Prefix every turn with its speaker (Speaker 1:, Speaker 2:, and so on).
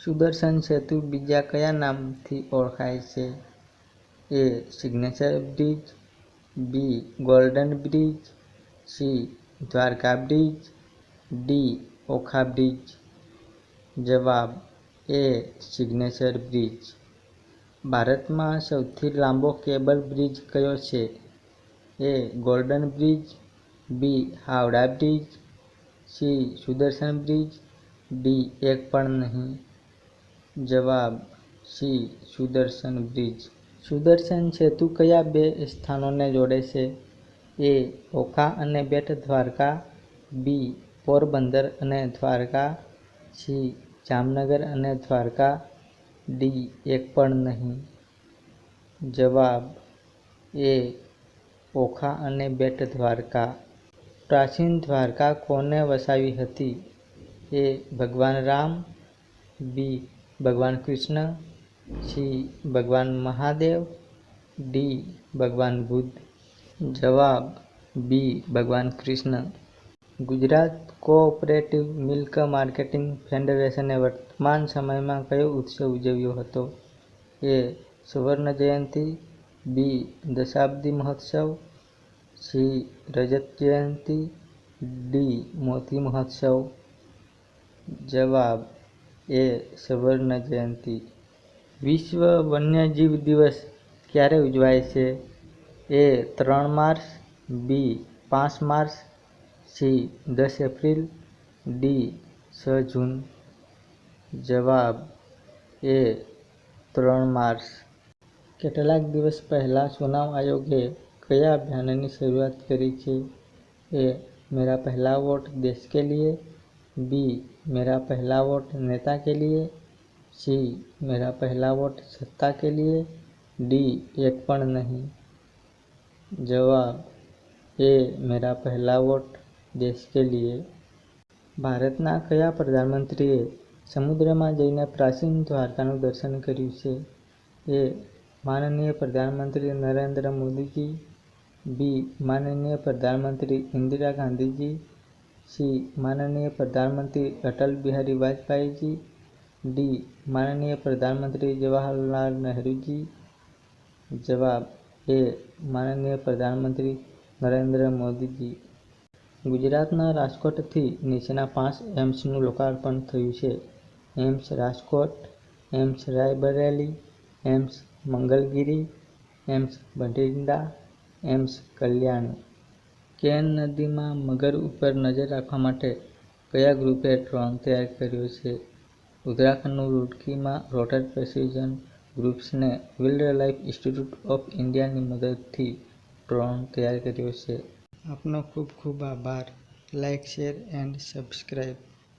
Speaker 1: સુદર્શન સેતુ બીજા કયા નામથી ઓળખાય છે? A. Signature bridge, B. Golden bridge, C. Dwarka bridge, D. Okha bridge. જવાબ એ. Signature bridge. ભારતમાં સૌથી લાંબો કેબલ બ્રિજ કયો છે? A. Golden bridge, B. Howrah bridge, C. Sudarshan bridge, D. એક પણ નહીં. જવાબ સી. સુદર્શન બ્રિજ. સુદર્શન સેતુ કયા બે સ્થાનોને જોડે છે? એ. ઓખા અને બેટ દ્વારકા, બી. પોરબંદર અને દ્વારકા, સી. જામનગર અને દ્વારકા, ડી. એક પણ નહીં. જવાબ એ. ઓખા અને બેટ દ્વારકા. પ્રાચીન દ્વારકા કોણે વસાવી હતી? એ. ભગવાન રામ, બી. ભગવાન કૃષ્ણ, સી. ભગવાન મહાદેવ, ડી. ભગવાન બુદ્ધ. જવાબ બી. ભગવાન Krishna. Gujarat co-operative milk marketing ફેડરેશને વર્તમાન સમયમાં કયો ઉત્સવ ઉજવ્યો હતો? એ. સુવર્ણ જયંતી, બી. દશાબ્દી મહોત્સવ, સી. રજત જયંતી, ડી. મોતી મહોત્સવ. જવાબ એ. સુવર્ણ જયંતી. વિશ્વ વન્યજીવ દિવસ ક્યારે ઉજવાય છે? એ. 3 માર્ચ, બી. 5 માર્ચ, સી. 10 April, D. 6 જૂન. જવાબ એ. 3 માર્ચ. કેટલાક દિવસ પહેલા ચુનાવ આયોગે કયા અભિયાનની શરૂઆત કરી છે? એ. મેરા પહેલા વોટ દેશ કે લીએ, બી. મેરા પહેલા વોટ નેતા કે લીએ, સી. મેરા પહેલા વોટ સત્તા કે લીએ, ડી. એક પણ નહીં. જવાબ એ. મેરા પહેલા વોટ દેશ કે લીએ. ભારતના કયા પ્રધાનમંત્રીએ સમુદ્રમાં જઈને પ્રાચીન દ્વારકાનું દર્શન કર્યું છે? એ. માનનીય પ્રધાનમંત્રી નરેન્દ્ર મોદીજી, બી. માનનીય પ્રધાનમંત્રી ઇન્દિરા ગાંધીજી, સી. માનનીય પ્રધાનમંત્રી અટલ બિહારી વાજપેયીજી, ડી. માનનીય પ્રધાનમંત્રી જવાહરલાલ નહેરુજી. જવાબ એ. માનનીય પ્રધાનમંત્રી નરેન્દ્ર મોદીજી. ગુજરાતના રાજકોટથી નીચેના 5 એમ્સનું લોકાર્પણ થયું છે. AIIMS Rajkot, AIIMS Raebareli, AIIMS Mangalagiri, AIIMS Bathinda, AIIMS Kalyani. Ken નદીમાં મગર ઉપર નજર રાખવા માટે કયા ગ્રુપે ડ્રોન તૈયાર કર્યો છે? ઉત્તરાખંડનું રૂડકીમાં રોટર પ્રેસિઝન ગ્રુપ્સને વિલ્ડ લાઇફ ઇન્સ્ટિટ્યૂટ ઓફ ઇન્ડિયાની મદદથી ડ્રોન તૈયાર કર્યો છે. આપનો ખૂબ ખૂબ આભાર. Like, share and subscribe.